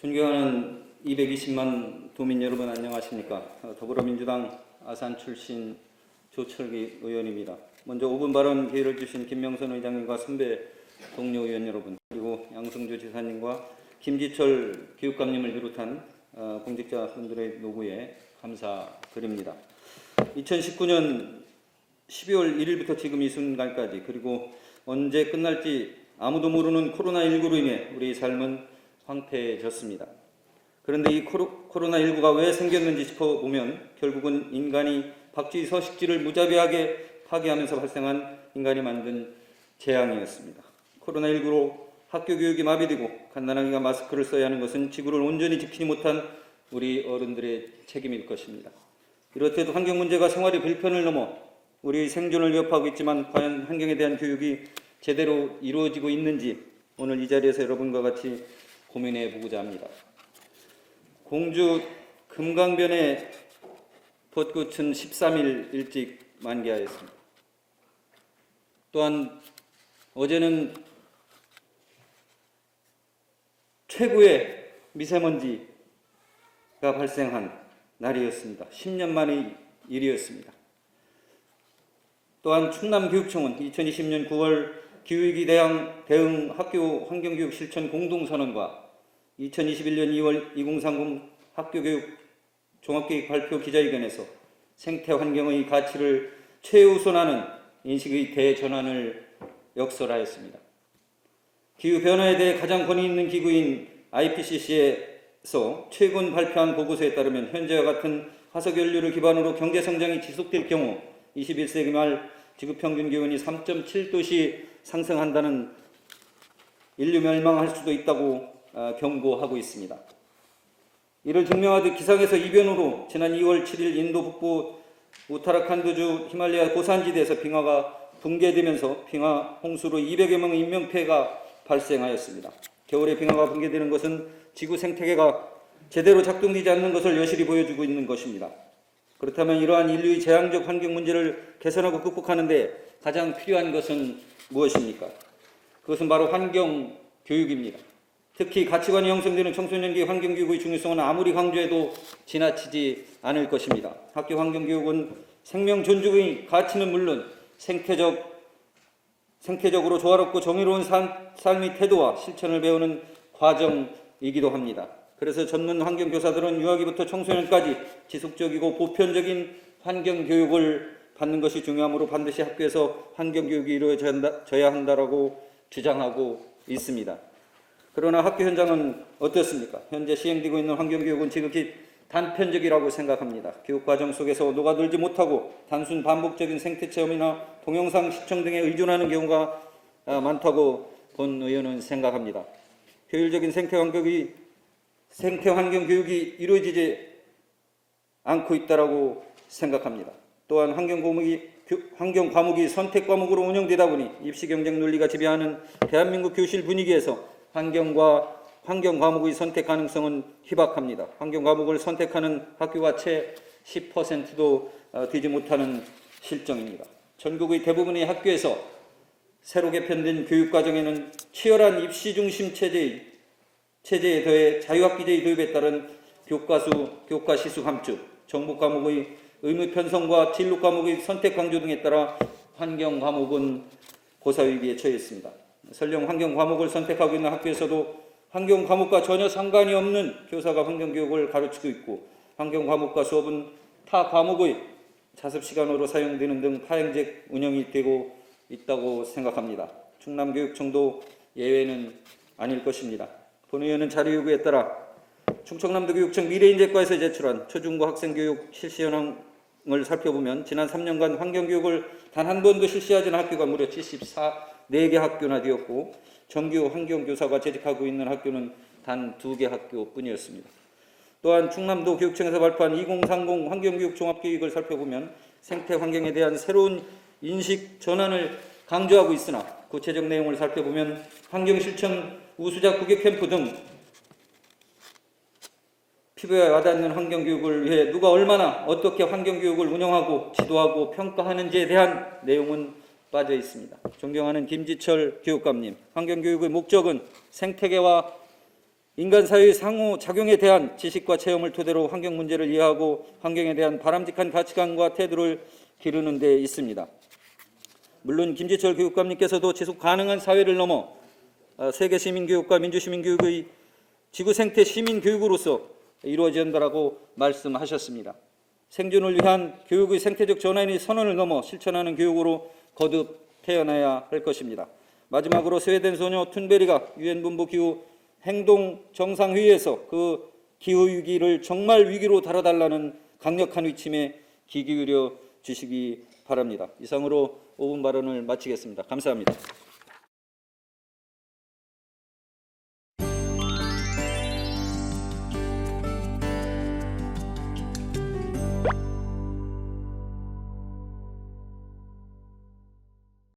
존경하는 220만 도민 여러분 안녕하십니까? 더불어민주당 아산 출신 조철기 의원입니다. 먼저 5분 발언 기회를 주신 김명선 의장님과 선배 동료 의원 여러분, 그리고 양승주 지사님과 김지철 교육감님을 비롯한 공직자분들의 노고에 감사드립니다. 2019년 12월 1일부터 지금 이 순간까지, 그리고 언제 끝날지 아무도 모르는 코로나19로 인해 우리 삶은 황폐해졌습니다. 그런데 이 코로나19가 왜 생겼는지 짚어보면 결국은 인간이 박쥐 서식지를 무자비하게 파괴하면서 발생한 인간이 만든 재앙이었습니다. 코로나19로 학교 교육이 마비되고 갓난아기가 마스크를 써야 하는 것은 지구를 온전히 지키지 못한 우리 어른들의 책임일 것입니다. 이렇듯 환경 문제가 생활의 불편을 넘어 우리 생존을 위협하고 있지만 과연 환경에 대한 교육이 제대로 이루어지고 있는지 오늘 이 자리에서 여러분과 같이 고민해 보고자 합니다. 공주 금강변의 벚꽃은 13일 일찍 만개하였습니다. 또한 어제는 최고의 미세먼지가 발생한 날이었습니다. 10년 만의 일이었습니다. 또한 충남교육청은 2020년 9월 기후위기 대응 학교 환경교육 실천 공동선언과 2021년 2월 2030 학교교육 종합계획 발표 기자회견에서 생태환경의 가치를 최우선하는 인식의 대전환을 역설하였습니다. 기후변화에 대해 가장 권위 있는 기구인 IPCC에서 최근 발표한 보고서에 따르면 현재와 같은 화석연료를 기반으로 경제성장이 지속될 경우 21세기 말 지구평균 기온이 3.7도씩 상승한다는 인류 멸망할 수도 있다고 경고하고 있습니다. 이를 증명하듯 기상에서 이변으로 지난 2월 7일 인도 북부 우타라칸드주 히말라야 고산지대에서 빙하가 붕괴되면서 빙하 홍수로 200여 명의 인명피해가 발생하였습니다. 겨울에 빙하가 붕괴되는 것은 지구 생태계가 제대로 작동되지 않는 것을 여실히 보여주고 있는 것입니다. 그렇다면 이러한 인류의 재앙적 환경 문제를 개선하고 극복하는 데 가장 필요한 것은 무엇입니까? 그것은 바로 환경 교육입니다. 특히 가치관이 형성되는 청소년기의 환경교육의 중요성은 아무리 강조해도 지나치지 않을 것입니다. 학교 환경교육은 생명 존중의 가치는 물론 생태적으로 조화롭고 정의로운 삶의 태도와 실천을 배우는 과정이기도 합니다. 그래서 전문 환경교사들은 유아기부터 청소년까지 지속적이고 보편적인 환경교육을 받는 것이 중요하므로 반드시 학교에서 환경교육이 이루어져야 한다고 주장하고 있습니다. 그러나 학교 현장은 어떻습니까? 현재 시행되고 있는 환경교육은 지극히 단편적이라고 생각합니다. 교육과정 속에서 녹아들지 못하고 단순 반복적인 생태체험이나 동영상 시청 등에 의존하는 경우가 많다고 본 의원은 생각합니다. 효율적인 생태환경 교육이 이루어지지 않고 있다고 생각합니다. 또한 환경 과목이 선택 과목으로 운영되다 보니 입시 경쟁 논리가 지배하는 대한민국 교실 분위기에서 환경 과목의 선택 가능성은 희박합니다. 환경 과목을 선택하는 학교가 채 10%도 되지 못하는 실정입니다. 전국의 대부분의 학교에서 새로 개편된 교육과정에는 치열한 입시 중심 체제에 더해 자유학기제의 도입에 따른 교과 시수 감축, 정보 과목의 의무 편성과 진로 과목의 선택 강조 등에 따라 환경 과목은 고사위기에 처했습니다. 설령 환경 과목을 선택하고 있는 학교에서도 환경 과목과 전혀 상관이 없는 교사가 환경 교육을 가르치고 있고 환경 과목과 수업은 타 과목의 자습 시간으로 사용되는 등 파행적 운영이 되고 있다고 생각합니다. 충남교육청도 예외는 아닐 것입니다. 본 의원은 자료 요구에 따라 충청남도 교육청 미래인재과에서 제출한 초중고 학생교육 실시 현황을 살펴보면 지난 3년간 환경교육을 단 한 번도 실시하지 않은 학교가 무려 74개 학교나 되었고 정규 환경교사가 재직하고 있는 학교는 단 2개 학교뿐이었습니다. 또한 충남도 교육청에서 발표한 2030 환경교육 종합계획을 살펴보면 생태환경에 대한 새로운 인식 전환을 강조하고 있으나 구체적 내용을 살펴보면 환경실천 우수자 국외 캠프 등 피부에 와닿는 환경교육을 위해 누가 얼마나 어떻게 환경교육을 운영하고 지도하고 평가하는지에 대한 내용은 빠져 있습니다. 존경하는 김지철 교육감님, 환경교육의 목적은 생태계와 인간 사회의 상호작용에 대한 지식과 체험을 토대로 환경 문제를 이해하고 환경에 대한 바람직한 가치관과 태도를 기르는 데 있습니다. 물론 김지철 교육감님께서도 지속 가능한 사회를 넘어 세계 시민교육과 민주시민교육의 지구 생태 시민교육으로서 이루어져야 한다고 말씀하셨습니다. 생존을 위한 교육의 생태적 전환의 선언을 넘어 실천하는 교육으로 거듭 태어나야 할 것입니다. 마지막으로 스웨덴 소녀 툰베리가 유엔 본부 기후 행동 정상회의에서 그 기후 위기를 정말 위기로 다뤄달라는 강력한 위침에 귀 기울여 주시기 바랍니다. 이상으로 5분 발언을 마치겠습니다. 감사합니다.